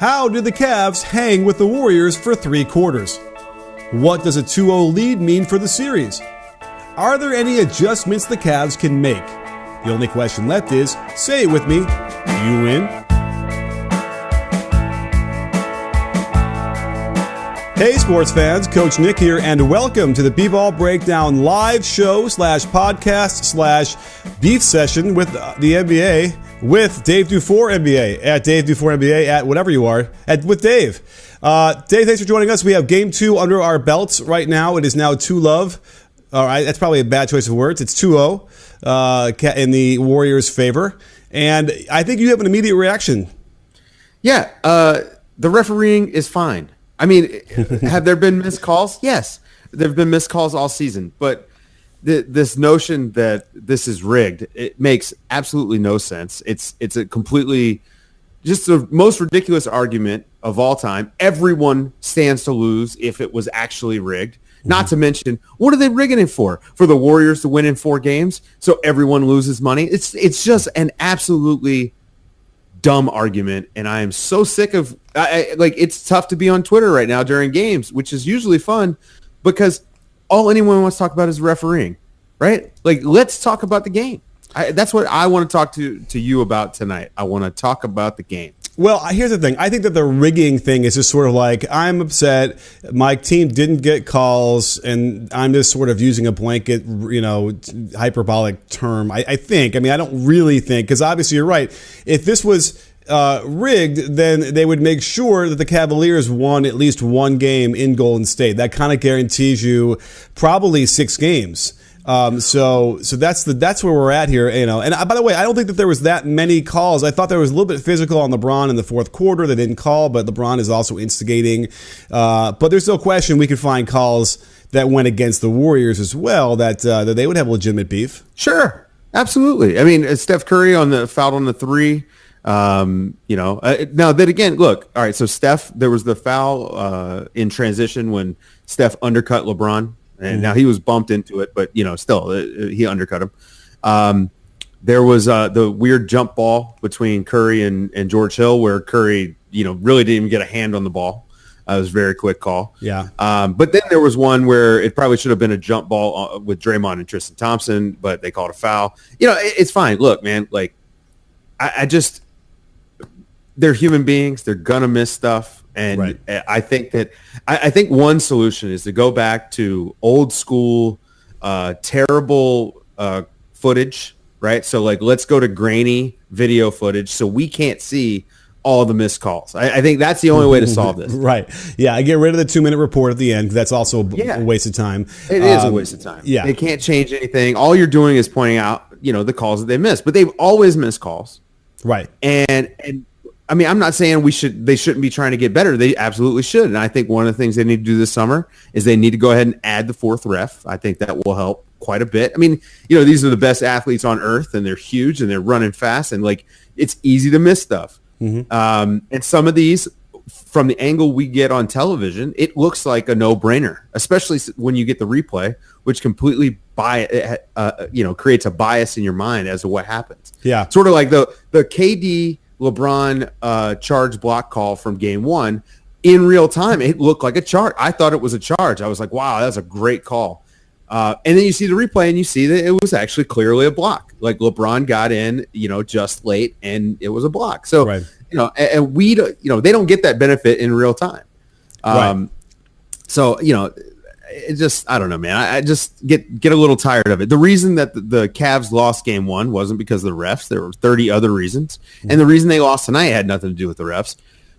How did the Cavs hang with the Warriors for 3 quarters? What does a 2-0 lead mean for the series? Are there any adjustments the Cavs can make? The only question left is, say it with me, you win? Hey sports fans, Coach Nick here, and welcome to the B-Ball Breakdown live show / podcast / beef session with the NBA with Dave Dufour NBA, at Dave Dufour NBA, at whatever you are, with Dave. Dave, thanks for joining us. We have game 2 under our belts right now. It is now 2-love. All right, that's probably a bad choice of words. It's 2-0 in the Warriors' favor. And I think you have an immediate reaction. Yeah, the refereeing is fine. I mean, have there been missed calls? Yes, there have been missed calls all season. But this notion that this is rigged, it makes absolutely no sense. It's a completely, just the most ridiculous argument of all time. Everyone stands to lose if it was actually rigged. Not to mention, what are they rigging it for? For the Warriors to win in 4 games so everyone loses money? It's just an absolutely dumb argument, and I am so sick of it's tough to be on Twitter right now during games, which is usually fun because all anyone wants to talk about is refereeing, right? Like, let's talk about the game. That's what I want to talk to you about tonight. I want to talk about the game. Well, here's the thing. I think that the rigging thing is just sort of like, I'm upset, my team didn't get calls, and I'm just sort of using a blanket, hyperbolic term. I think. I mean, I don't really think, because obviously you're right. If this was rigged, then they would make sure that the Cavaliers won at least 1 game in Golden State. That kind of guarantees you probably 6 games. So that's where we're at here, And by the way, I don't think that there was that many calls. I thought there was a little bit physical on LeBron in the 4th quarter. They didn't call, but LeBron is also instigating. But there's no question we could find calls that went against the Warriors as well. That they would have legitimate beef. Sure, absolutely. I mean, Steph Curry fouled on the 3. Now that again, look, all right. So Steph, there was the foul in transition when Steph undercut LeBron. And now he was bumped into it, but, still, he undercut him. There was the weird jump ball between Curry and George Hill where Curry, really didn't even get a hand on the ball. It was a very quick call. Yeah. But then there was one where it probably should have been a jump ball with Draymond and Tristan Thompson, but they called a foul. It's fine. Look, man, they're human beings. They're going to miss stuff. And right. I think one solution is to go back to old school, terrible footage, right? So let's go to grainy video footage so we can't see all the missed calls. I think that's the only way to solve this. Right. Yeah, I get rid of the 2-minute report at the end. That's also a waste of time. It is a waste of time. Yeah. They can't change anything. All you're doing is pointing out, the calls that they missed. But they've always missed calls. Right. And I mean, I'm not saying they shouldn't be trying to get better. They absolutely should. And I think one of the things they need to do this summer is they need to go ahead and add the 4th ref. I think that will help quite a bit. I mean, these are the best athletes on earth, and they're huge, and they're running fast, and it's easy to miss stuff. Mm-hmm. And some of these, from the angle we get on television, it looks like a no-brainer, especially when you get the replay, which completely creates a bias in your mind as to what happens. Yeah. Sort of like the KD LeBron charge block call from game 1 in real time. It looked like a charge. I thought it was a charge. I was like, wow, that's a great call. And then you see the replay and you see that it was actually clearly a block. Like LeBron got in, just late, and it was a block. So, right. And we, they don't get that benefit in real time. Right. So, it just, I don't know, man. I just get a little tired of it. The reason that the Cavs lost game 1 wasn't because of the refs. There were 30 other reasons. And the reason they lost tonight had nothing to do with the refs.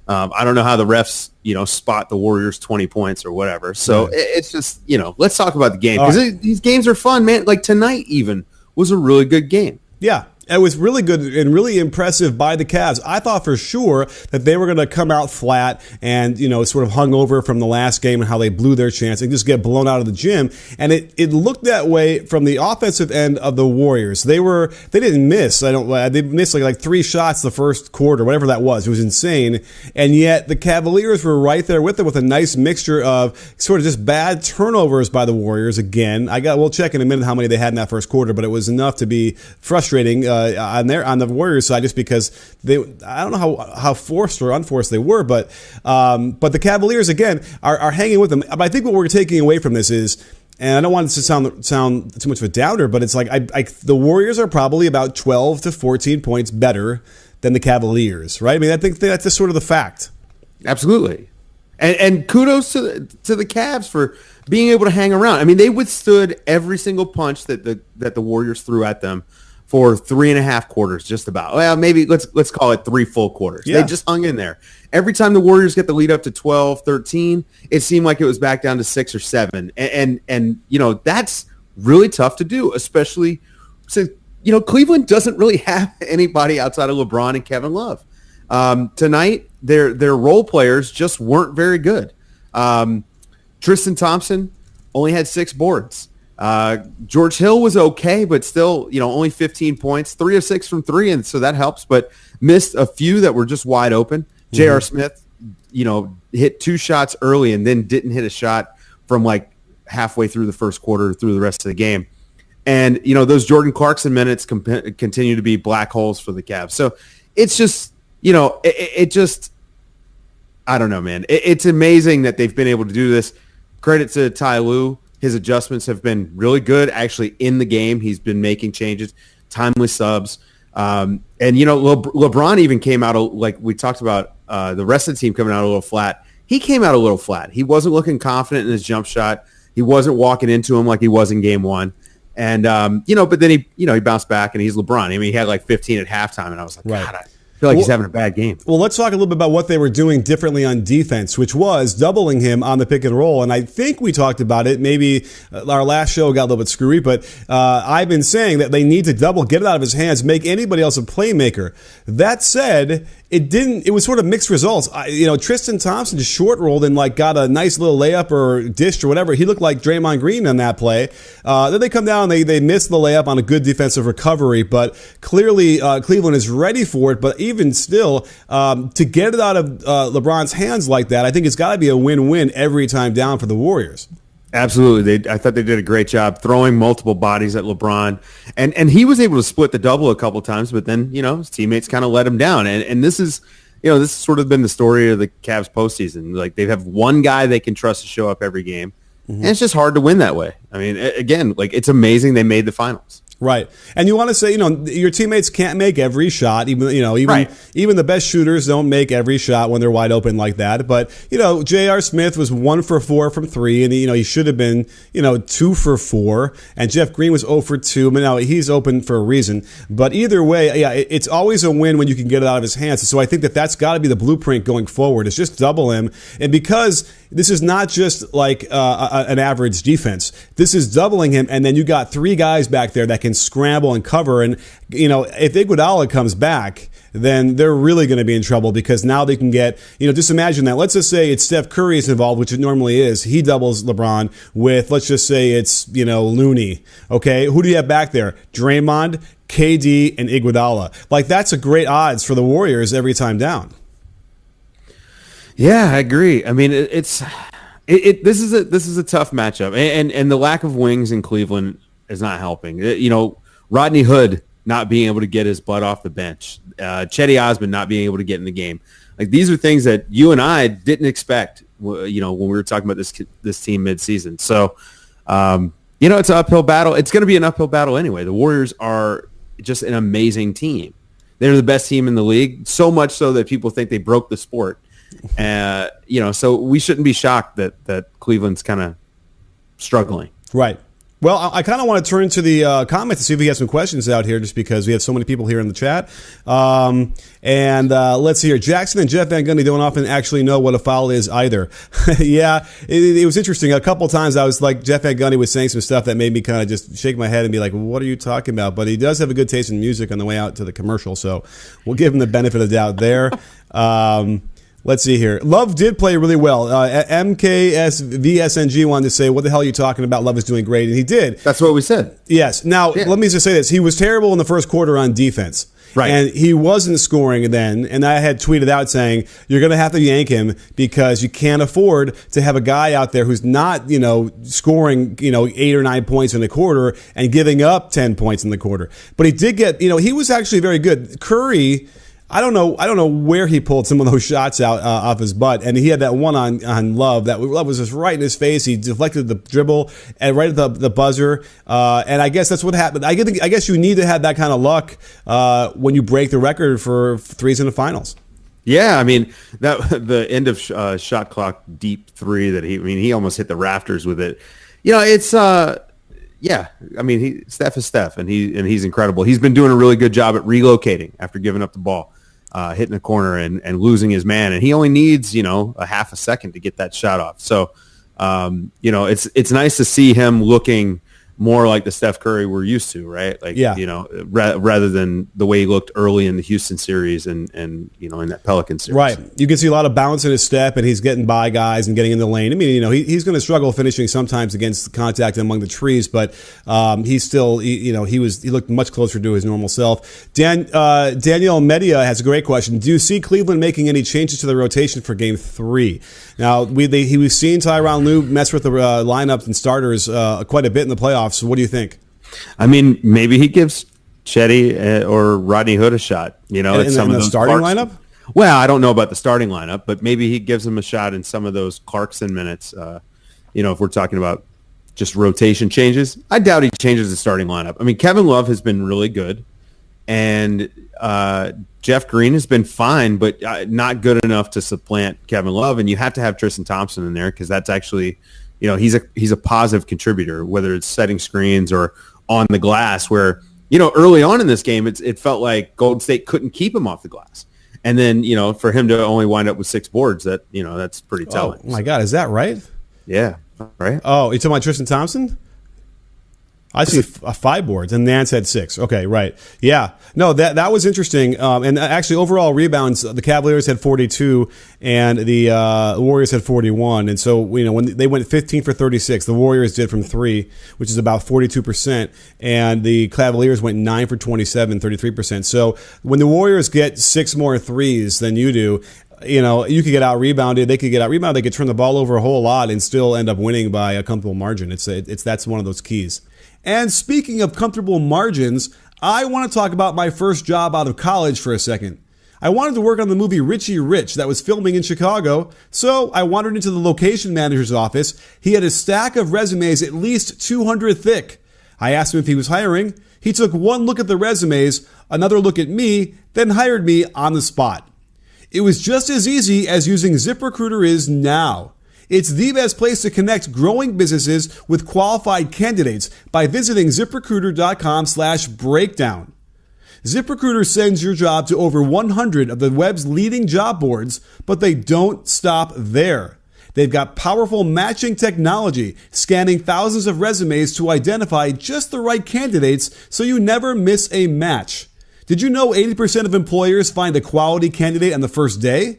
I don't know how the refs, spot the Warriors 20 points or whatever. So right. It's just, let's talk about the game. Because these games are fun, man. Like tonight even was a really good game. Yeah. It was really good and really impressive by the Cavs. I thought for sure that they were going to come out flat and, sort of hung over from the last game and how they blew their chance and just get blown out of the gym. And it looked that way from the offensive end of the Warriors. They didn't miss. They missed like 3 shots the first quarter, whatever that was. It was insane. And yet the Cavaliers were right there with them with a nice mixture of sort of just bad turnovers by the Warriors again. We'll check in a minute how many they had in that first quarter, but it was enough to be frustrating. on the Warriors side, just because I don't know how forced or unforced they were, but the Cavaliers again are hanging with them. But I think what we're taking away from this is, and I don't want it to sound too much of a downer, but it's like the Warriors are probably about 12 to 14 points better than the Cavaliers, right? I mean, I think that's just sort of the fact. Absolutely. And kudos to the Cavs for being able to hang around. I mean, they withstood every single punch that the Warriors threw at them for 3.5 quarters, just about. Well, maybe let's call it 3 full quarters. Yeah. They just hung in there. Every time the Warriors get the lead up to 12, 13, it seemed like it was back down to 6 or 7. And that's really tough to do, especially since, Cleveland doesn't really have anybody outside of LeBron and Kevin Love. Tonight, their role players just weren't very good. Tristan Thompson only had 6 boards. George Hill was okay, but still, only 15 points, 3 of 6 from 3, and so that helps, but missed a few that were just wide open. J.R. Smith, hit 2 shots early and then didn't hit a shot from like halfway through the first quarter through the rest of the game. And, those Jordan Clarkson minutes continue to be black holes for the Cavs. So it's just, it just, I don't know, man. It's amazing that they've been able to do this. Credit to Ty Lue. His adjustments have been really good. Actually, in the game, he's been making changes, timely subs. And, LeBron even came out, like we talked about, the rest of the team coming out a little flat. He came out a little flat. He wasn't looking confident in his jump shot. He wasn't walking into him like he was in game 1. And, but then he bounced back, and he's LeBron. I mean, he had like 15 at halftime, and I was like, right. God, I feel like he's having a bad game. Well, let's talk a little bit about what they were doing differently on defense, which was doubling him on the pick and roll. And I think we talked about it. Maybe our last show got a little bit screwy, but I've been saying that they need to double, get it out of his hands, make anybody else a playmaker. That said, it was sort of mixed results. Tristan Thompson just short rolled and got a nice little layup or dish or whatever. He looked like Draymond Green on that play. Then they come down and they missed the layup on a good defensive recovery, but clearly Cleveland is ready for it. But even still, to get it out of LeBron's hands like that, I think it's got to be a win-win every time down for the Warriors. Absolutely. I thought they did a great job throwing multiple bodies at LeBron. And he was able to split the double a couple times, but then, his teammates kind of let him down. And this is, this has sort of been the story of the Cavs postseason. Like, they have one guy they can trust to show up every game. And it's just hard to win that way. I mean, again, it's amazing they made the finals. Right. And you want to say, your teammates can't make every shot. Even the best shooters don't make every shot when they're wide open like that. But, J.R. Smith was 1 for 4 from 3, and, he should have been, 2 for 4. And Jeff Green was 0 for 2. But now he's open for a reason. But either way, it's always a win when you can get it out of his hands. So I think that's got to be the blueprint going forward, is just double him. And because this is not just like an average defense, this is doubling him, and then you got 3 guys back there that can scramble and cover. And if Iguodala comes back, then they're really going to be in trouble, because now they can get, just imagine that. Let's just say it's Steph Curry is involved, which it normally is. He doubles LeBron with, let's just say it's, Looney. Okay, who do you have back there? Draymond, KD, and Iguodala. That's a great odds for the Warriors every time down. Yeah, I agree. I mean, this is a tough matchup, and the lack of wings in Cleveland is not helping. Rodney Hood not being able to get his butt off the bench, Chetty Osman not being able to get in the game. These are things that you and I didn't expect. When we were talking about this team midseason. So, it's an uphill battle. It's going to be an uphill battle anyway. The Warriors are just an amazing team. They're the best team in the league, so much so that people think they broke the sport. So we shouldn't be shocked that Cleveland's kind of struggling. Right. Well, I kind of want to turn to the comments to see if we have some questions out here, just because we have so many people here in the chat. And let's see here. Jackson and Jeff Van Gundy don't often actually know what a foul is either. Yeah, it was interesting. A couple of times I was like, Jeff Van Gundy was saying some stuff that made me kind of just shake my head and be like, what are you talking about? But he does have a good taste in music on the way out to the commercial, so we'll give him the benefit of the doubt there. Let's see here. Love did play really well. MKSVSNG wanted to say, what the hell are you talking about? Love is doing great. And he did. That's what we said. Yes. Now, let me just say this. He was terrible in the first quarter on defense. Right. And he wasn't scoring then. And I had tweeted out saying, you're going to have to yank him because you can't afford to have a guy out there who's not, scoring, 8 or 9 points in the quarter and giving up 10 points in the quarter. But he did get, he was actually very good. Curry, I don't know where he pulled some of those shots out off his butt, and he had that one on Love. That Love was just right in his face. He deflected the dribble and right at the buzzer, and I guess that's what happened. I guess you need to have that kind of luck when you break the record for threes in the finals. Yeah, I mean the end of shot clock deep three that he almost hit the rafters with it. It's yeah, I mean Steph is Steph, and he's incredible. He's been doing a really good job at relocating after giving up the ball. Hitting the corner and losing his man, and he only needs a half a second to get that shot off. So it's nice to see him looking more like the Steph Curry we're used to, right? Like rather than the way he looked early in the Houston series and in that Pelican series. Right. You can see a lot of bounce in his step, and he's getting by guys and getting in the lane. I mean, he's going to struggle finishing sometimes against the contact among the trees, but he's still he looked much closer to his normal self. Danielle Media has a great question. Do you see Cleveland making any changes to the rotation for Game 3? Now, we've seen Tyronn Lue mess with the lineup and starters quite a bit in the playoffs. So what do you think? I mean, maybe he gives Chetty or Rodney Hood a shot. In the starting lineup? Well, I don't know about the starting lineup, but maybe he gives him a shot in some of those Clarkson minutes. If we're talking about just rotation changes, I doubt he changes the starting lineup. I mean, Kevin Love has been really good, and Jeff Green has been fine, but not good enough to supplant Kevin Love. And you have to have Tristan Thompson in there because that's actually, he's a positive contributor, whether it's setting screens or on the glass. Where early on in this game, it felt like Golden State couldn't keep him off the glass. And then, for him to only wind up with 6 boards, that's pretty telling. Oh, my God. Is that right? Yeah. Right. Oh, you're talking about Tristan Thompson? I see 5 boards, and Nance had 6. Okay, right. Yeah. No, that was interesting. And actually, overall rebounds, the Cavaliers had 42, and the Warriors had 41. And so, when they went 15 for 36, the Warriors did from 3, which is about 42%, and the Cavaliers went 9 for 27, 33%. So when the Warriors get 6 more threes than you do, you could get out rebounded. They could get out rebounded. They could turn the ball over a whole lot and still end up winning by a comfortable margin. That's one of those keys. And speaking of comfortable margins, I want to talk about my first job out of college for a second. I wanted to work on the movie Richie Rich that was filming in Chicago, so I wandered into the location manager's office. He had a stack of resumes at least 200 thick. I asked him if he was hiring. He took one look at the resumes, another look at me, then hired me on the spot. It was just as easy as using ZipRecruiter is now. It's the best place to connect growing businesses with qualified candidates by visiting ZipRecruiter.com/breakdown. ZipRecruiter sends your job to over 100 of the web's leading job boards, but they don't stop there. They've got powerful matching technology, scanning thousands of resumes to identify just the right candidates so you never miss a match. Did you know 80% of employers find a quality candidate on the first day?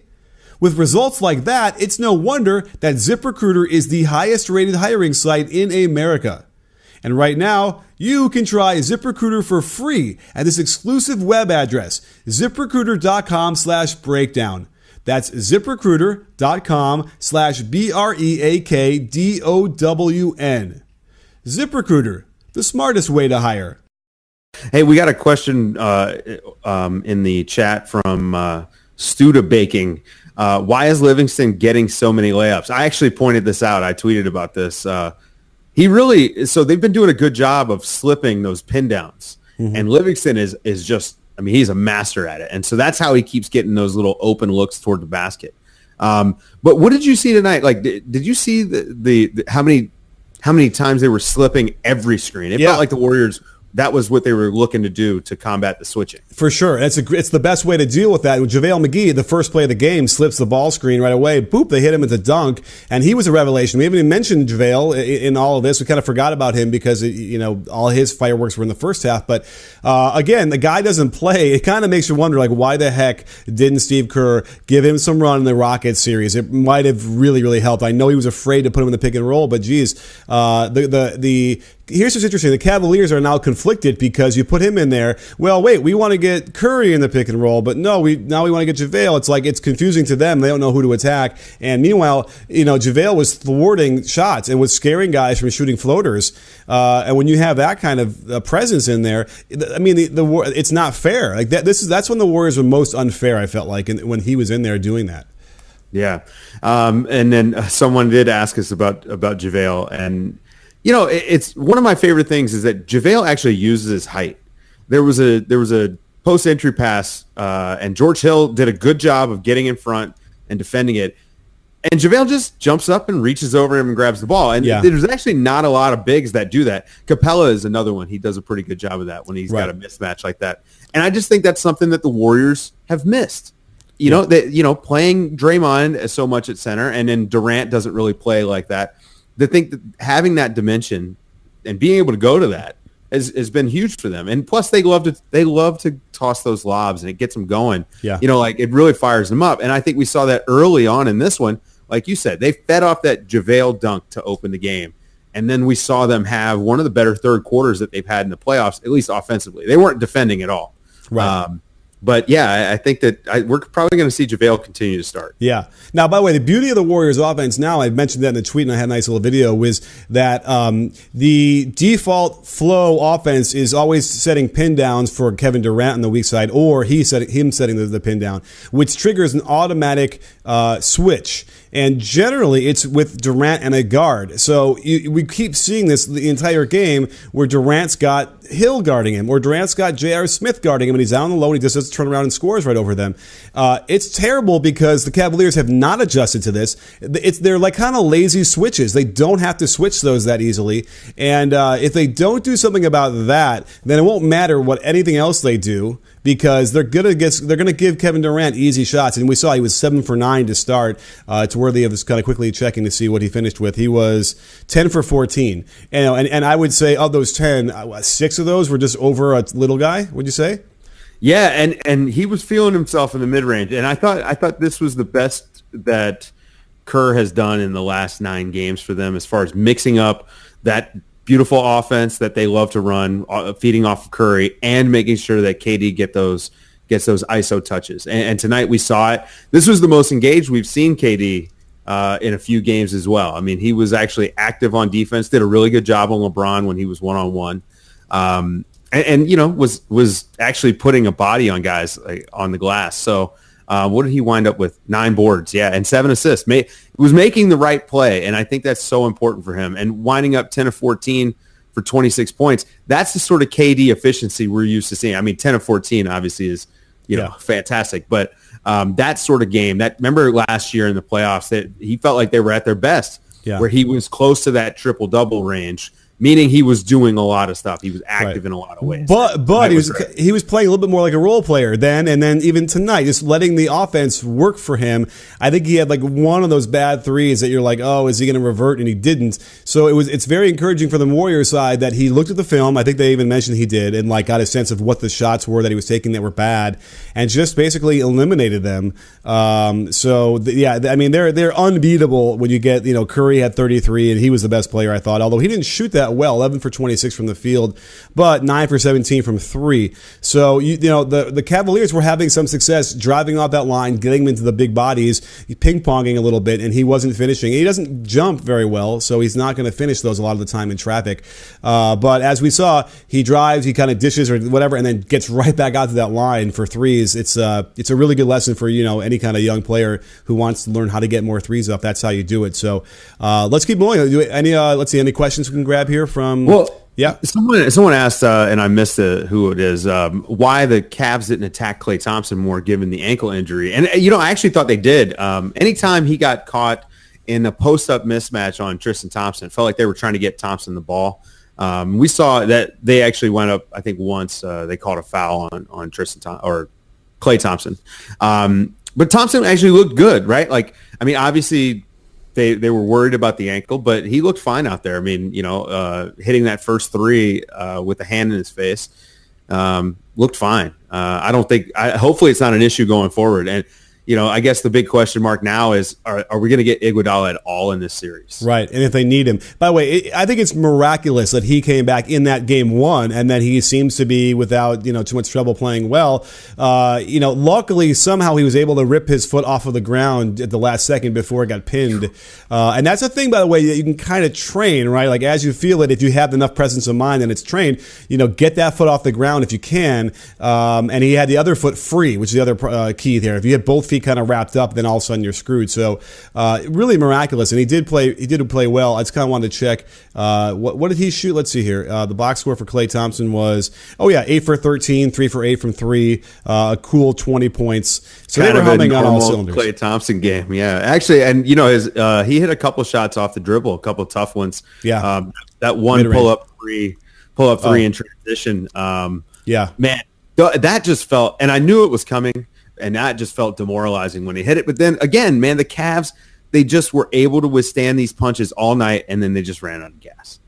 With results like that, it's no wonder that ZipRecruiter is the highest rated hiring site in America. And right now, you can try ZipRecruiter for free at this exclusive web address, ZipRecruiter.com/breakdown. That's ZipRecruiter.com/BREAKDOWN. ZipRecruiter, the smartest way to hire. Hey, we got a question in the chat from Studa Baking. Why is Livingston getting so many layups? I actually pointed this out. I tweeted about this. So they've been doing a good job of slipping those pin downs. Mm-hmm. And Livingston is just, he's a master at it. And so that's how he keeps getting those little open looks toward the basket. But what did you see tonight? Like, did you see the how many times they were slipping every screen? It felt like the Warriors that was what they were looking to do to combat the switching. For sure. It's the best way to deal with that. JaVale McGee, the first play of the game, slips the ball screen right away. Boop, they hit him with a dunk, and he was a revelation. We haven't even mentioned JaVale in all of this. We kind of forgot about him because, all his fireworks were in the first half. But, again, the guy doesn't play. It kind of makes you wonder, why the heck didn't Steve Kerr give him some run in the Rockets series? It might have really, really helped. I know he was afraid to put him in the pick and roll, but, geez, here's what's interesting. The Cavaliers are now conflicted because you put him in there. Well, wait, we want to get Curry in the pick and roll, but no, we want to get JaVale. It's it's confusing to them. They don't know who to attack. And meanwhile, JaVale was thwarting shots and was scaring guys from shooting floaters. And when you have that kind of presence in there, I mean, it's not fair. That's when the Warriors were most unfair, I felt like, when he was in there doing that. Yeah. And then someone did ask us about JaVale, and it's one of my favorite things is that JaVale actually uses his height. There was a post-entry pass, and George Hill did a good job of getting in front and defending it. And JaVale just jumps up and reaches over him and grabs the ball. And there's actually not a lot of bigs that do that. Capella is another one. He does a pretty good job of that when he's got a mismatch like that. And I just think that's something that the Warriors have missed. Playing Draymond so much at center, and then Durant doesn't really play like that. They think that having that dimension and being able to go to that has been huge for them. And plus, they love to toss those lobs, and it gets them going. Yeah. It really fires them up. And I think we saw that early on in this one. Like you said, they fed off that JaVale dunk to open the game. And then we saw them have one of the better third quarters that they've had in the playoffs, at least offensively. They weren't defending at all. Right. But, yeah, I think that we're probably going to see JaVale continue to start. Yeah. Now, by the way, the beauty of the Warriors offense now, I mentioned that in the tweet and I had a nice little video, was that the default flow offense is always setting pin downs for Kevin Durant on the weak side, or him setting the pin down, which triggers an automatic switch. And generally, it's with Durant and a guard. So we keep seeing this the entire game where Durant's got Hill guarding him, or Durant's got J.R. Smith guarding him, and he's down the low, and he just doesn't turn around and scores right over them. It's terrible because the Cavaliers have not adjusted to this. They're kind of lazy switches. They don't have to switch those that easily. And if they don't do something about that, then it won't matter what anything else they do, because they're gonna give Kevin Durant easy shots. And we saw he was 7 for 9 to start. It's worthy of just kind of quickly checking to see what he finished with. He was 10 for 14. And I would say of those 10, 6 of those were just over a little guy, would you say? Yeah, and he was feeling himself in the mid-range. And I thought this was the best that Kerr has done in the last 9 games for them as far as mixing up that beautiful offense that they love to run, feeding off of Curry, and making sure that KD gets those ISO touches. And tonight we saw it. This was the most engaged we've seen KD in a few games as well. I mean, he was actually active on defense, did a really good job on LeBron when he was one-on-one, and was actually putting a body on guys on the glass. So what did he wind up with? 9 boards, and 7 assists. Was making the right play, and I think that's so important for him. And winding up 10 of 14 for 26 points, that's the sort of KD efficiency we're used to seeing. I mean, 10 of 14 obviously is fantastic, but that sort of game, remember last year in the playoffs that he felt like they were at their best, where he was close to that triple-double range, meaning he was doing a lot of stuff. He was active in a lot of ways. But he was playing a little bit more like a role player then, and then even tonight, just letting the offense work for him. I think he had one of those bad threes that you're like, oh, is he going to revert? And he didn't. So it's very encouraging for the Warriors side that he looked at the film. I think they even mentioned he did, and got a sense of what the shots were that he was taking that were bad, and just basically eliminated them. I mean, they're unbeatable when you get, Curry had 33 and he was the best player, I thought, although he didn't shoot that well, 11 for 26 from the field, but 9 for 17 from 3. So the Cavaliers were having some success driving off that line, getting him into the big bodies, ping-ponging a little bit, and he wasn't finishing. He doesn't jump very well, so he's not going to finish those a lot of the time in traffic. But as we saw, he drives, he kind of dishes or whatever, and then gets right back out to that line for threes. It's a really good lesson for any kind of young player who wants to learn how to get more threes up. That's how you do it. So let's keep going. Let's see, any questions we can grab here from? Well, yeah. Someone asked, and I missed who it is, why the Cavs didn't attack Klay Thompson more given the ankle injury. And, I actually thought they did. Anytime he got caught in a post-up mismatch on Tristan Thompson, it felt like they were trying to get Thompson the ball. We saw that they actually went up. I think once they called a foul on Tristan or Klay Thompson. But Thompson actually looked good, right? Like, I mean, obviously they were worried about the ankle, but he looked fine out there. I mean, hitting that first three with a hand in his face looked fine. Hopefully it's not an issue going forward. And, I guess the big question mark now is, are we going to get Iguodala at all in this series? Right, and if they need him. By the way, I think it's miraculous that he came back in that game one, and that he seems to be without too much trouble playing well. Luckily somehow he was able to rip his foot off of the ground at the last second before it got pinned. And that's a thing, by the way, that you can kind of train, right? Like as you feel it, if you have enough presence of mind and it's trained, get that foot off the ground if you can. And he had the other foot free, which is the other key there. If you have both feet kind of wrapped up, then all of a sudden you're screwed. So really miraculous, and he did play well. I just kind of wanted to check what did he shoot. Let's see here. The box score for Klay Thompson was 8 for 13, 3 for 8 from 3, a cool 20 points. So kind they were humming on all cylinders. Klay Thompson game, yeah, actually, and he hit a couple shots off the dribble, a couple tough ones. Yeah, that one mid-range. pull up three in transition. Yeah, man, that just felt, and I knew it was coming. And that just felt demoralizing when he hit it. But then again, man, the Cavs, they just were able to withstand these punches all night, and then they just ran out of gas.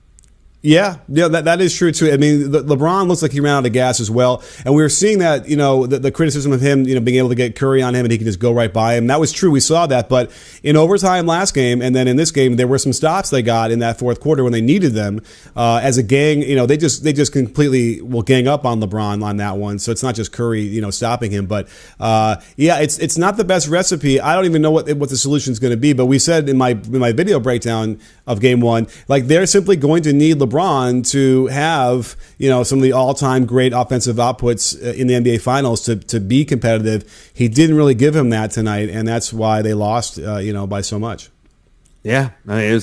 Yeah, that is true too. I mean, LeBron looks like he ran out of gas as well, and we were seeing that. The criticism of him, being able to get Curry on him and he can just go right by him. That was true. We saw that, but in overtime last game, and then in this game, there were some stops they got in that fourth quarter when they needed them. As a gang, they just completely will gang up on LeBron on that one. So it's not just Curry, stopping him, but it's not the best recipe. I don't even know what the solution is going to be. But we said in my video breakdown of game one, like they're simply going to need LeBron to have some of the all-time great offensive outputs in the NBA Finals to be competitive. He didn't really give him that tonight, and that's why they lost by so much. Yeah, I mean,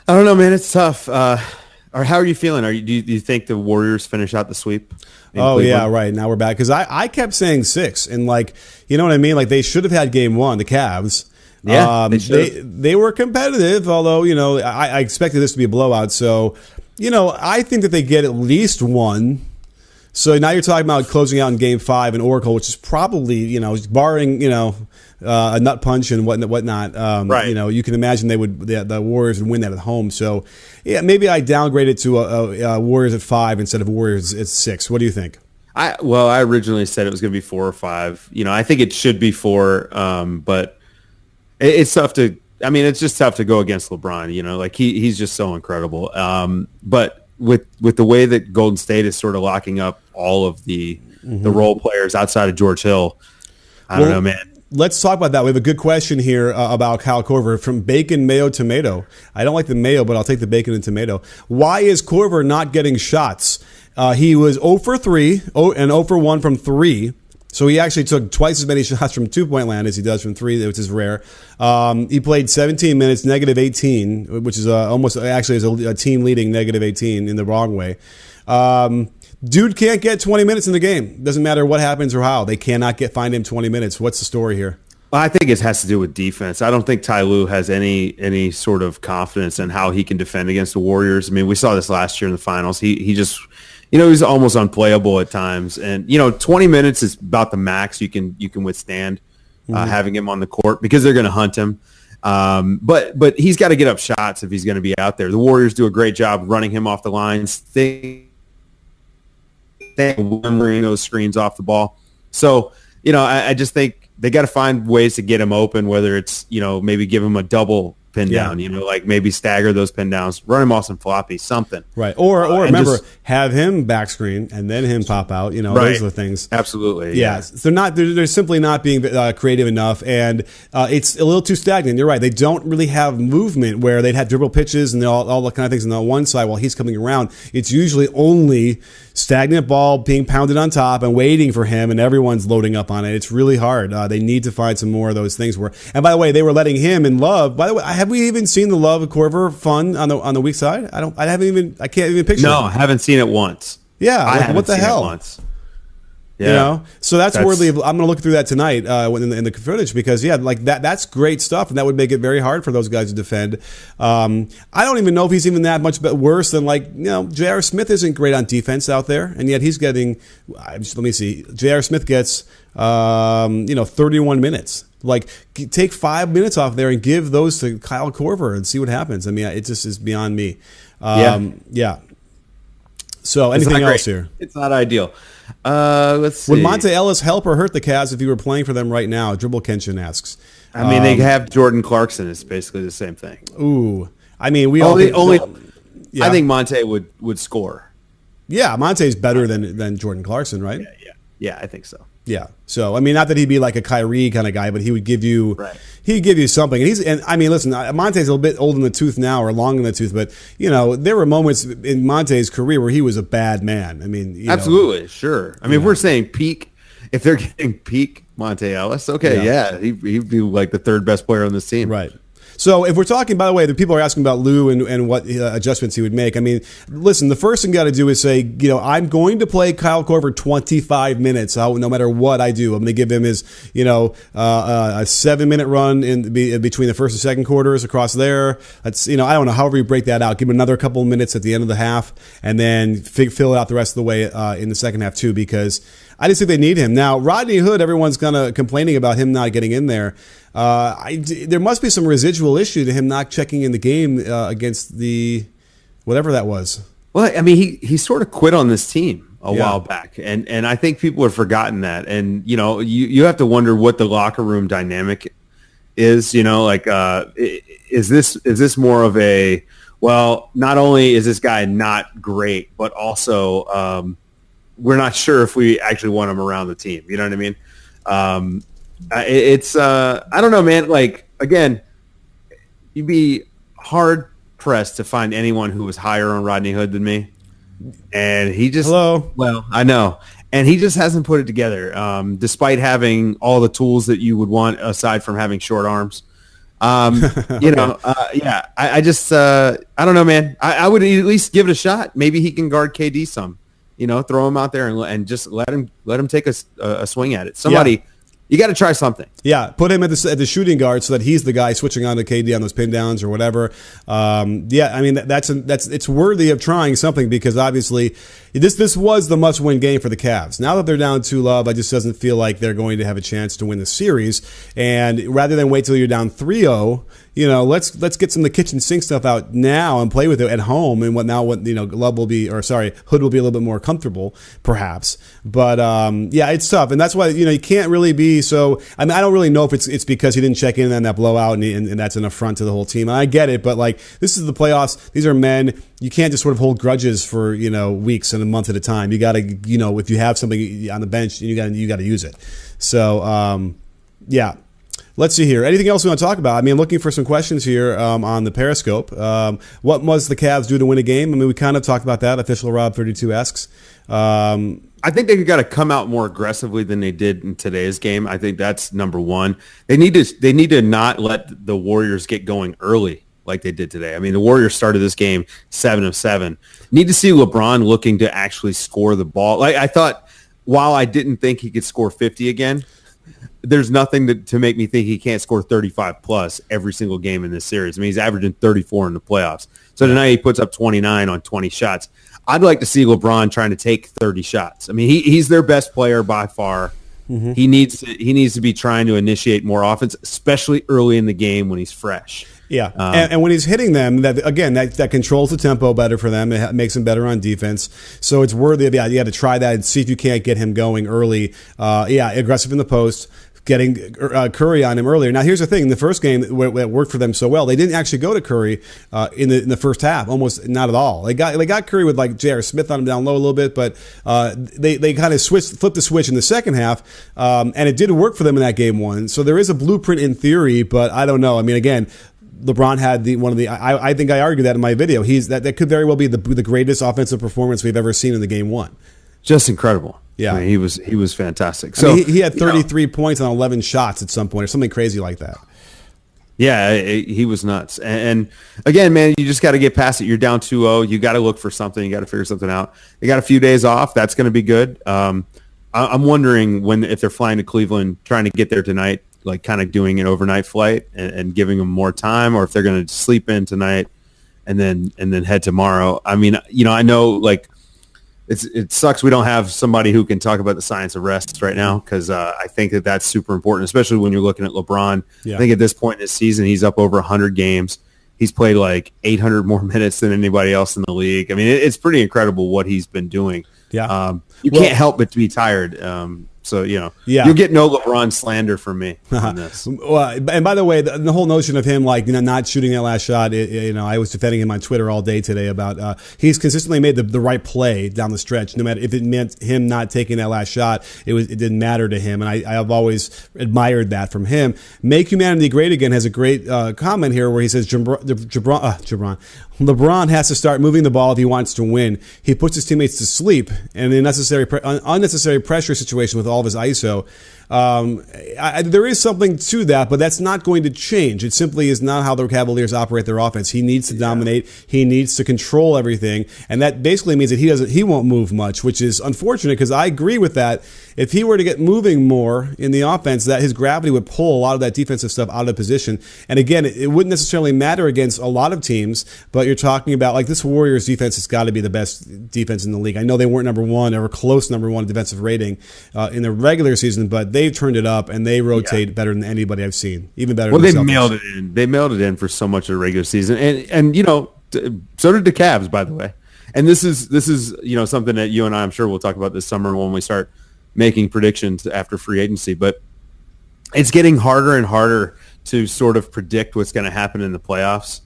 I don't know, man. It's tough. Or how are you feeling? Do you think the Warriors finish out the sweep? Oh, Cleveland? Yeah, right. Now we're back. Because I kept saying 6, and you know what I mean? Like they should have had game one, the Cavs. Yeah, they were competitive, although, I expected this to be a blowout. So, I think that they get at least one. So now you're talking about closing out in game 5 in Oracle, which is probably, barring, a nut punch and whatnot. Right. You can imagine the Warriors would win that at home. So, yeah, maybe I downgrade it to a Warriors at 5 instead of Warriors at 6. What do you think? I originally said it was going to be 4 or 5. I think it should be 4, but it's tough to. I mean, it's just tough to go against LeBron. Like he's just so incredible. But with the way that Golden State is sort of locking up all of the role players outside of George Hill, I don't know, man. Let's talk about that. We have a good question here about Kyle Korver from Bacon, Mayo, Tomato. I don't like the mayo, but I'll take the bacon and tomato. Why is Korver not getting shots? He was 0 for 3 and 0 for 1 from 3. So he actually took twice as many shots from two-point land as he does from 3, which is rare. He played 17 minutes, negative 18, which is almost actually is a team leading negative 18 in the wrong way. Dude can't get 20 minutes in the game. Doesn't matter what happens or how. They cannot find him 20 minutes. What's the story here? Well, I think it has to do with defense. I don't think Ty Lue has any sort of confidence in how he can defend against the Warriors. I mean, we saw this last year in the finals. He just... he's almost unplayable at times, and 20 minutes is about the max you can withstand having him on the court because they're going to hunt him. But he's got to get up shots if he's going to be out there. The Warriors do a great job running him off the lines, staying those screens off the ball. So I just think they got to find ways to get him open, whether it's maybe give him a double pin down, like maybe stagger those pin downs, run him off some floppy, something. Right. Or remember, have him back screen and then him pop out. Right. Those are the things. Absolutely. Yeah. They're simply not being creative enough, and it's a little too stagnant. You're right. They don't really have movement where they'd have dribble pitches and all the kind of things on the one side while he's coming around. It's usually only stagnant ball being pounded on top and waiting for him, and everyone's loading up on it. It's really hard. They need to find some more of those things and by the way, they were letting him and Love. By the way, have we even seen the Love Korver fun on the weak side? I can't even picture. No, it. I haven't seen it once. Yeah, what the hell? So that's worthy of, I'm going to look through that tonight in the footage because, like that's great stuff, and that would make it very hard for those guys to defend. I don't even know if he's even that much worse than, like, J.R. Smith isn't great on defense out there, and yet he's getting, let me see, J.R. Smith gets, 31 minutes. Like, take 5 minutes off there and give those to Kyle Korver and see what happens. I mean, it just is beyond me. Yeah. So anything else here? It's not ideal. Let's see. Would Monte Ellis help or hurt the Cavs if he were playing for them right now? Dribble Kenshin asks. I mean, they have Jordan Clarkson. It's basically the same thing. Ooh. I mean, I think Monte would score. Yeah, Monte's better than Jordan Clarkson, right? Yeah, I think so. Yeah. So, I mean, not that he'd be like a Kyrie kind of guy, but he would give you something. And I mean, listen, Monte's a little bit old in the tooth now, or long in the tooth, but there were moments in Monte's career where he was a bad man. I mean, absolutely, sure. I mean, if we're saying peak, if they're getting peak Monte Ellis, he'd be like the third best player on this team, right? So if we're talking, by the way, the people are asking about Lou and what adjustments he would make. I mean, listen, the first thing you got to do is say, I'm going to play Kyle Korver 25 minutes. No matter what I do, I'm going to give him his, a 7-minute run in between the first and second quarters across there. That's, I don't know, however you break that out. Give him another couple of minutes at the end of the half, and then fill it out the rest of the way in the second half too, because I just think they need him. Now, Rodney Hood, everyone's kind of complaining about him not getting in there. There must be some residual issue to him not checking in the game against the whatever that was. Well, I mean, he sort of quit on this team a while back, and I think people have forgotten that. And you have to wonder what the locker room dynamic is. Is this more of a, well, not only is this guy not great, but also we're not sure if we actually want him around the team. You know what I mean? I don't know, man. Like, again, you'd be hard pressed to find anyone who was higher on Rodney Hood than me. And he just, well, I know. And he just hasn't put it together, despite having all the tools that you would want aside from having short arms. I just, I don't know, man. I would at least give it a shot. Maybe he can guard KD some, throw him out there and just let him take a swing at it. Somebody. You got to try something. Yeah, put him at the shooting guard so that he's the guy switching on to KD on those pin downs or whatever. I mean that's it's worthy of trying something, because obviously this was the must-win game for the Cavs. Now that they're down 2-0, it just doesn't feel like they're going to have a chance to win the series. And rather than wait till you're down 3-0, let's get some of the kitchen sink stuff out now and play with it at home. And Hood will be a little bit more comfortable, perhaps. But it's tough, and that's why you can't really be so. I mean, I don't really know if it's because he didn't check in on that blowout, and that's an affront to the whole team. And I get it, but like, this is the playoffs. These are men. You can't just sort of hold grudges for weeks and a month at a time. You got to if you have something on the bench, you got to use it. So Let's see here. Anything else we want to talk about? I mean, looking for some questions here on the Periscope. What must the Cavs do to win a game? I mean, we kind of talked about that. Official Rob 32 asks. I think they've got to come out more aggressively than they did in today's game. I think that's number one. They need to not let the Warriors get going early like they did today. I mean, the Warriors started this game 7 of 7. Need to see LeBron looking to actually score the ball. Like, I thought, while I didn't think he could score 50 again, there's nothing to make me think he can't score 35 plus every single game in this series. I mean, he's averaging 34 in the playoffs. So tonight he puts up 29 on 20 shots. I'd like to see LeBron trying to take 30 shots. I mean, he's their best player by far. Mm-hmm. He needs to be trying to initiate more offense, especially early in the game when he's fresh. Yeah, and when he's hitting them, that controls the tempo better for them. It makes them better on defense. So it's worthy of you got to try that and see if you can't get him going early. Aggressive in the post, getting Curry on him earlier. Now, here's the thing. In the first game, it worked for them so well. They didn't actually go to Curry in the first half, almost not at all. They got Curry with like J.R. Smith on him down low a little bit, but they kind of flipped the switch in the second half, and it did work for them in that game one. So there is a blueprint in theory, but I don't know. I mean, again, LeBron had I think I argued that in my video. That could very well be the greatest offensive performance we've ever seen in the game one. Just incredible. Yeah, I mean, he was fantastic. So he had 33 points on 11 shots at some point, or something crazy like that. Yeah, he was nuts. And again, man, you just got to get past it. You're down 2-0. You got to look for something. You got to figure something out. They got a few days off. That's going to be good. I'm wondering if they're flying to Cleveland, trying to get there tonight, like kind of doing an overnight flight and giving them more time, or if they're going to sleep in tonight and then head tomorrow. I mean, I know like it sucks we don't have somebody who can talk about the science of rest right now, because I think that's super important, especially when you're looking at LeBron. Yeah. I think at this point in his season, he's up over 100 games. He's played like 800 more minutes than anybody else in the league. I mean, it's pretty incredible what he's been doing. Yeah. You can't help but to be tired. So, you'll get no LeBron slander from me on this. Well, and by the way, the whole notion of him not shooting that last shot, I was defending him on Twitter all day today about he's consistently made the right play down the stretch. No matter if it meant him not taking that last shot, it didn't matter to him. And I've always admired that from him. Make Humanity Great Again has a great comment here where he says LeBron has to start moving the ball if he wants to win. He puts his teammates to sleep in an unnecessary pressure situation with all of his ISO. There is something to that, but that's not going to change. It simply is not how the Cavaliers operate their offense. He needs to dominate. He needs to control everything, and that basically means that he won't move much, which is unfortunate because I agree with that. If he were to get moving more in the offense, that his gravity would pull a lot of that defensive stuff out of position. And again, it wouldn't necessarily matter against a lot of teams, but you're talking about like this Warriors defense has got to be the best defense in the league. I know they weren't number one or close number one defensive rating in the regular season, but they've turned it up and they rotate better than anybody I've seen, even better. Well, they mailed it in. They mailed it in for so much of the regular season, and so did the Cavs, by the way. And this is something that you and I'm sure we'll talk about this summer when we start making predictions after free agency. But it's getting harder and harder to sort of predict what's going to happen in the playoffs.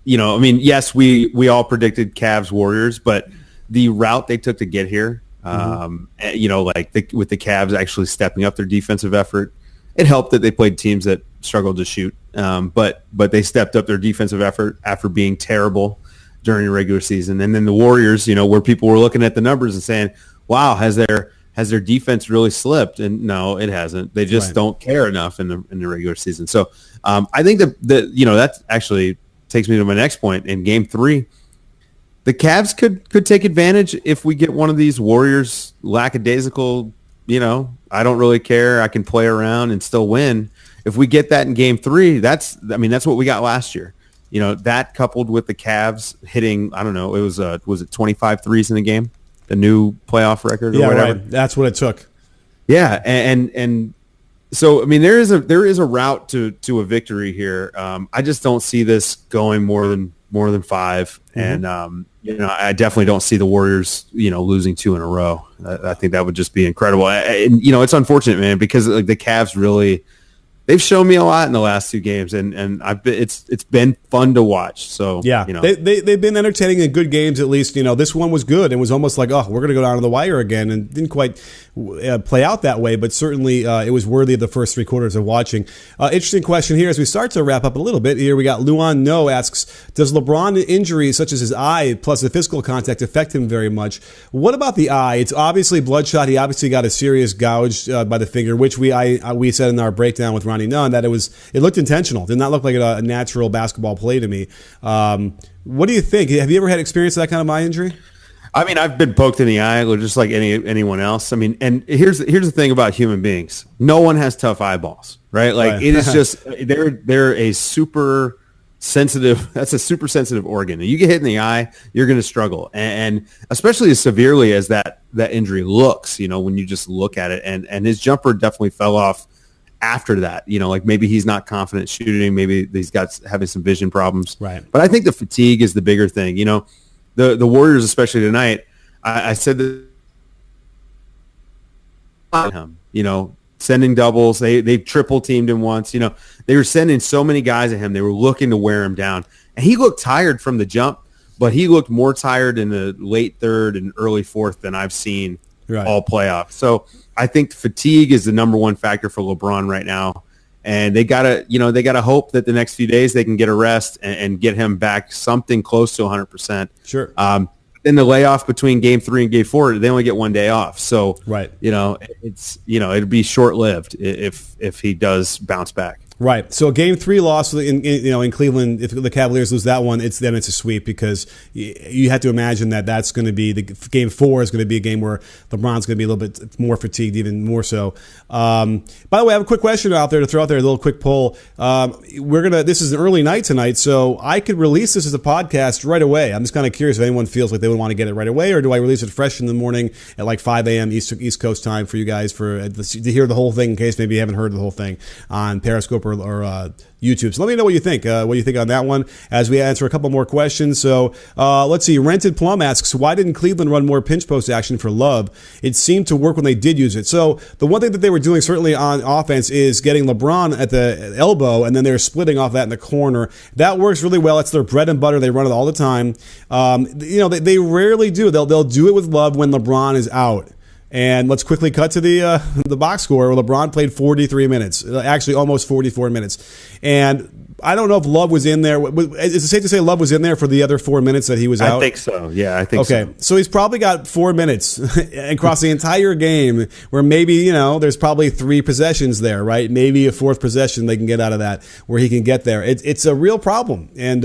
Yes, we all predicted Cavs Warriors, but the route they took to get here, with the Cavs actually stepping up their defensive effort, it helped that they played teams that struggled to shoot. But they stepped up their defensive effort after being terrible during the regular season. And then the Warriors, where people were looking at the numbers and saying, wow, has their defense really slipped? And no, it hasn't. They just don't care enough in the regular season. So I think that actually takes me to my next point. In Game 3, the Cavs could take advantage if we get one of these Warriors lackadaisical, I don't really care, I can play around and still win. If we get that in Game 3, that's what we got last year. That coupled with the Cavs hitting, I don't know, it was it 25 threes in the game? The new playoff record or whatever? Right. That's what it took. Yeah, and so there is a route to a victory here. I just don't see this going more than 5, and I definitely don't see the Warriors losing 2 in a row. I think that would just be incredible. And it's unfortunate, man, because like the Cavs really, they've shown me a lot in the last 2 games, and it's been fun to watch. So they've been entertaining in good games at least. This one was good. It was almost like, oh, we're going to go down to the wire again, and didn't quite play out that way. But certainly it was worthy of the first 3 quarters of watching. Interesting question here as we start to wrap up a little bit. Here we got Luan No asks, does LeBron injuries such as his eye plus the physical contact affect him very much? What about the eye? It's obviously bloodshot. He obviously got a serious gouge by the finger, which we said in our breakdown with Ronnie Nunn that it looked intentional. It did not look like a natural basketball play to me. What do you think? Have you ever had experience of that kind of eye injury? I mean, I've been poked in the eye just like anyone else. I mean, and here's the thing about human beings. No one has tough eyeballs, right? Like it is just they're a super sensitive. That's a super sensitive organ. And you get hit in the eye, you're going to struggle, and especially as severely as that injury looks. When you just look at it, and his jumper definitely fell off after that. Like maybe he's not confident shooting, maybe he's having some vision problems. Right. But I think the fatigue is the bigger thing. The Warriors, especially tonight, I said that sending doubles, they triple teamed him once. They were sending so many guys at him. They were looking to wear him down, and he looked tired from the jump, but he looked more tired in the late third and early fourth than I've seen all playoffs. So I think fatigue is the number one factor for LeBron right now. And they gotta hope that the next few days they can get a rest and get him back something close to 100%. Sure. In the layoff between Game 3 and Game 4, they only get 1 day off. So right. It'd be short lived if he does bounce back. Right. So Game 3 loss in Cleveland. If the Cavaliers lose that one, it's a sweep because you have to imagine that that's going to be the Game 4 is going to be a game where LeBron's going to be a little bit more fatigued, even more so. By the way, I have a quick question out there to throw out there, a little quick poll. This is an early night tonight, so I could release this as a podcast right away. I'm just kind of curious if anyone feels like they would want to get it right away, or do I release it fresh in the morning at like 5 a.m. East Coast time for you guys to hear the whole thing in case maybe you haven't heard the whole thing on Periscope or YouTube. So let me know what you think. What you think on that one as we answer a couple more questions. So let's see. Rented Plum asks, why didn't Cleveland run more pinch post action for Love? It seemed to work when they did use it. So the one thing that they were doing certainly on offense is getting LeBron at the elbow, and then they're splitting off that in the corner. That works really well. It's their bread and butter. They run it all the time. They rarely do. They'll do it with Love when LeBron is out. And let's quickly cut to the box score where LeBron played 43 minutes, actually almost 44 minutes. And I don't know if Love was in there. Is it safe to say Love was in there for the other 4 minutes that he was out? I think so. Yeah, I think so. Okay, so he's probably got 4 minutes across the entire game where maybe, there's probably 3 possessions there, right? Maybe a 4th possession they can get out of that where he can get there. It's a real problem. And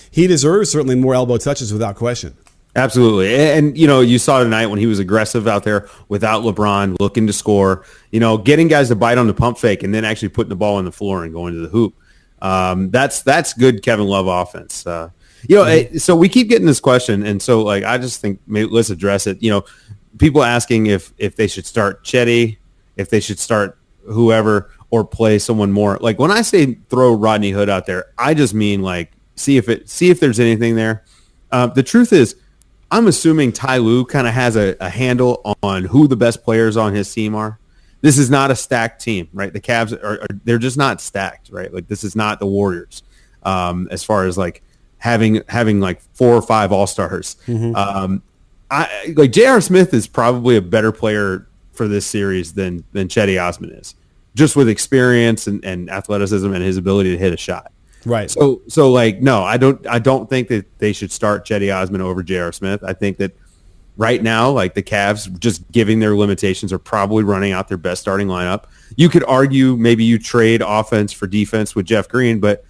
he deserves certainly more elbow touches without question. Absolutely. And, you saw tonight when he was aggressive out there without LeBron, looking to score, getting guys to bite on the pump fake and then actually putting the ball on the floor and going to the hoop. That's good Kevin Love offense. So we keep getting this question. And so, I just think let's address it. People asking if they should start Chetty, if they should start whoever or play someone more. Like when I say throw Rodney Hood out there, I just mean see if there's anything there. The truth is, I'm assuming Ty Lue kind of has a handle on who the best players on his team are. This is not a stacked team, right? The Cavs they're just not stacked, right? This is not the Warriors as far as having 4 or 5 all-stars. Mm-hmm. J.R. Smith is probably a better player for this series than Chetty Osman is, just with experience and athleticism and his ability to hit a shot. Right. So no, I don't think that they should start Chetty Osman over J.R. Smith. I think that right now, the Cavs, just giving their limitations, are probably running out their best starting lineup. You could argue maybe you trade offense for defense with Jeff Green, but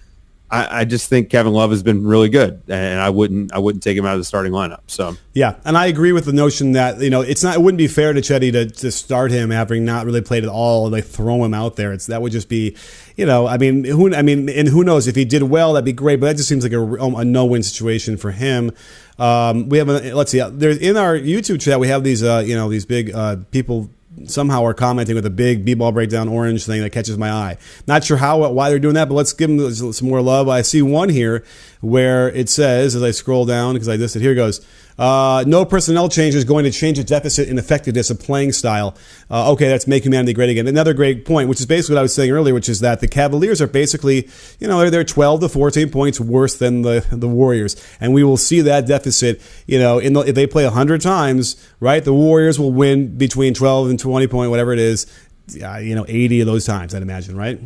I just think Kevin Love has been really good, and I wouldn't take him out of the starting lineup. So yeah, and I agree with the notion that it wouldn't be fair to Chetty to start him having not really played at all, and throw him out there. That would just be, and who knows, if he did well, that'd be great, but that just seems like a no-win situation for him. We have let's see, there's in our YouTube chat we have these these big people. Somehow are commenting with a big B-ball breakdown orange thing that catches my eye. Not sure why they're doing that, but let's give them some more love. I see one here where it says, as I scroll down, because I listed, here it goes, no personnel change is going to change the deficit in effectiveness of playing style. Okay, that's make humanity great again. Another great point, which is basically what I was saying earlier, which is that the Cavaliers are basically, they're 12 to 14 points worse than the Warriors. And we will see that deficit, if they play 100 times, right, the Warriors will win between 12 and 20 point, whatever it is, 80 of those times, I'd imagine, right?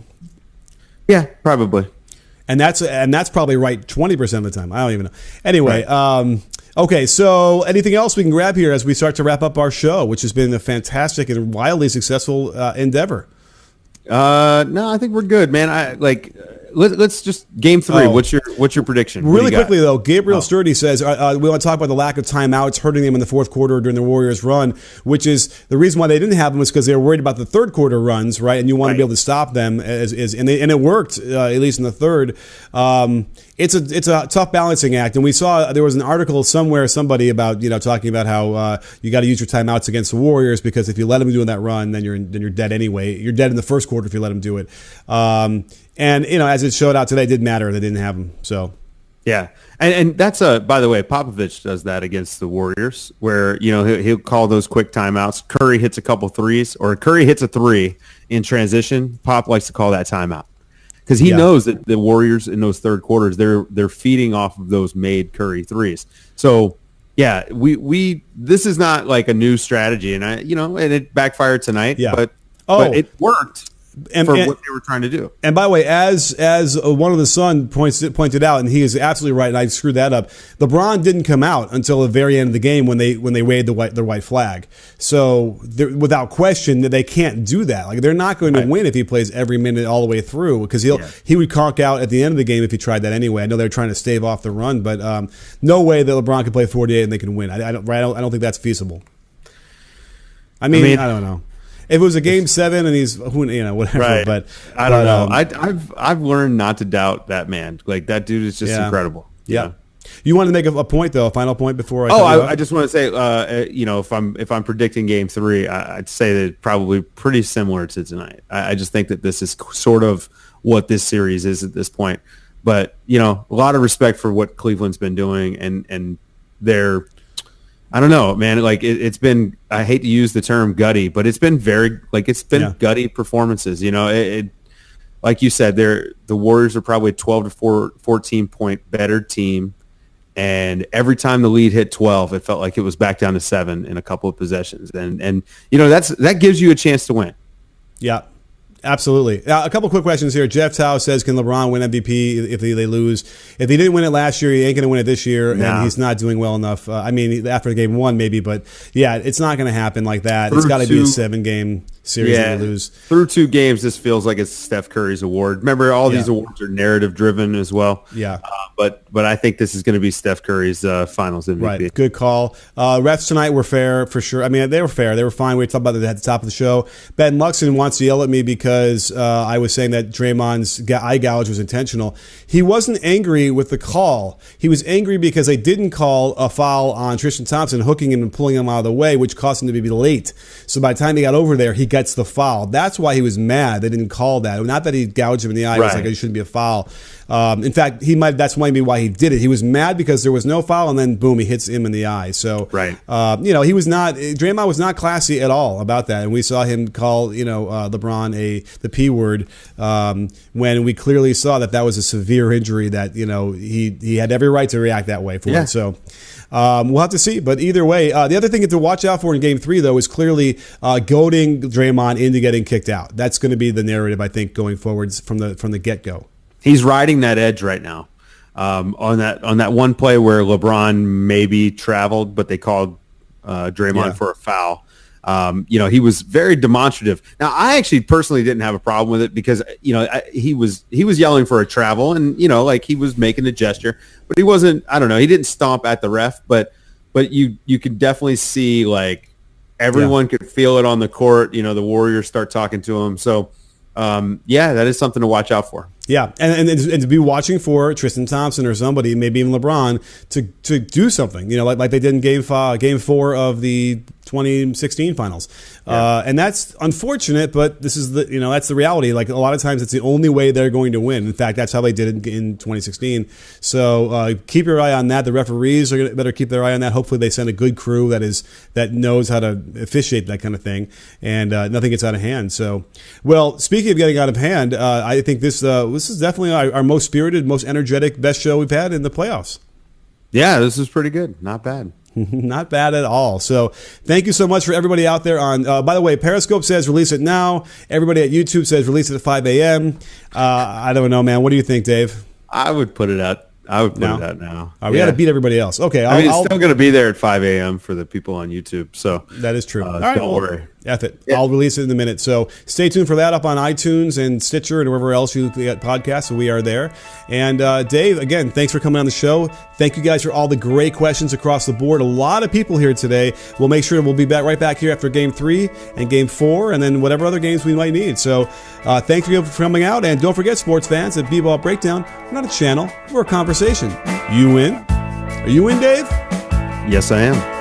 Yeah, probably. And that's probably right 20% of the time. I don't even know. Anyway, right. Okay, so anything else we can grab here as we start to wrap up our show, which has been a fantastic and wildly successful endeavor? No, I think we're good, man. Let's just game 3. Oh. What's your prediction? Really quickly, though, Gabriel Sturdy says, we want to talk about the lack of timeouts hurting them in the fourth quarter during the Warriors' run, which is the reason why they didn't have them is because they were worried about the third quarter runs, right? And you want to be able to stop them, and it worked, at least in the third. It's a tough balancing act, and we saw there was an article somewhere, somebody about talking about how you got to use your timeouts against the Warriors because if you let them do that run, then you're dead anyway. You're dead in the first quarter if you let them do it. And as it showed out today, it didn't matter. They didn't have them. So yeah, and that's by the way, Popovich does that against the Warriors, where he'll call those quick timeouts. Curry hits a couple threes, or Curry hits a 3 in transition. Pop likes to call that timeout. Because he knows that the Warriors in those third quarters, they're feeding off of those made Curry threes. So yeah, we this is not like a new strategy, and and it backfired tonight. Yeah. but it worked. for what they were trying to do. And by the way, as one of the Sun pointed out, and he is absolutely right, and I screwed that up. LeBron didn't come out until the very end of the game when they waved the white flag. So without question, they can't do that. Like they're not going to win if he plays every minute all the way through, because he would conk out at the end of the game if he tried that anyway. I know they're trying to stave off the run, but no way that LeBron can play 48 and they can win. I don't think that's feasible. I mean, I don't know. If it was a game 7 and he's whatever, right. But I don't know. I've learned not to doubt that man. Like that dude is just incredible. Yeah. You wanted to make a point though, a final point before I just want to say, if I'm predicting game 3, I'd say that it's probably pretty similar to tonight. I just think that this is sort of what this series is at this point. But a lot of respect for what Cleveland's been doing, and they're. I don't know, man. Like it's been. I hate to use the term gutty, but it's been gutty performances. Like you said, the Warriors are probably a 12 to 14 point better team, and every time the lead hit 12, it felt like it was back down to 7 in a couple of possessions, and that gives you a chance to win. Yeah. Absolutely. Now, a couple quick questions here. Jeff Tao says, can LeBron win MVP if they lose? If he didn't win it last year, he ain't going to win it this year, and he's not doing well enough. After game 1 maybe, but yeah, it's not going to happen like that. It's got to be a 7-game series that they lose. Through 2 games, this feels like it's Steph Curry's award. Remember, all these awards are narrative-driven as well. Yeah. But I think this is going to be Steph Curry's finals MVP. Right. Good call. Refs tonight were fair for sure. I mean, they were fair. They were fine. We talked about that at the top of the show. Ben Luxon wants to yell at me because I was saying that Draymond's eye gouge was intentional. He wasn't angry with the call. He was angry because they didn't call a foul on Tristan Thompson, hooking him and pulling him out of the way, which caused him to be late. So by the time he got over there, he gets the foul. That's why he was mad. They didn't call that. Not that he gouged him in the eye. Right. It was like, it shouldn't be a foul. In fact, that's maybe why he did it. He was mad because there was no foul, and then boom, he hits him in the eye. So, Draymond was not classy at all about that, and we saw him call LeBron the P word when we clearly saw that was a severe injury that he had every right to react that way for it. So. We'll have to see, but either way, the other thing to watch out for in Game 3, though, is clearly goading Draymond into getting kicked out. That's going to be the narrative, I think, going forwards from the get-go. He's riding that edge right now. On that one play where LeBron maybe traveled, but they called Draymond for a foul. He was very demonstrative. Now, I actually personally didn't have a problem with it because he was yelling for a travel, and he was making a gesture, but he wasn't. I don't know. He didn't stomp at the ref, but you could definitely see everyone could feel it on the court. The Warriors start talking to him. So that is something to watch out for. Yeah, and to be watching for Tristan Thompson or somebody, maybe even LeBron, to do something, like they did in Game 4 of the 2016 finals. And that's unfortunate, but this is that's the reality. Like a lot of times it's the only way they're going to win. In fact, that's how they did it in 2016. So keep your eye on that. The referees better keep their eye on that. Hopefully they send a good crew that knows how to officiate that kind of thing, and nothing gets out of hand. So, well, speaking of getting out of hand, I think this is definitely our most spirited, most energetic, best show we've had in the playoffs. Yeah, this is pretty good. Not bad. Not bad at all. So thank you so much for everybody out there on, by the way, Periscope says release it now. Everybody at YouTube says release it at 5 a.m. I don't know, man. What do you think, Dave? I would put it out. I would put it out now. We got to beat everybody else. Okay. It's still going to be there at 5 a.m. for the people on YouTube. So that is true. All right, don't worry. F it. Yeah. I'll release it in a minute. So stay tuned for that up on iTunes and Stitcher and wherever else you get podcasts. So we are there. And Dave, again, thanks for coming on the show. Thank you guys for all the great questions across the board. A lot of people here today. We'll make sure we'll be right back here after Game 3 and Game 4 and then whatever other games we might need. So thank you for coming out. And don't forget, sports fans, at B-Ball Breakdown, we're not a channel. We're a conversation. You in? Are you in, Dave? Yes, I am.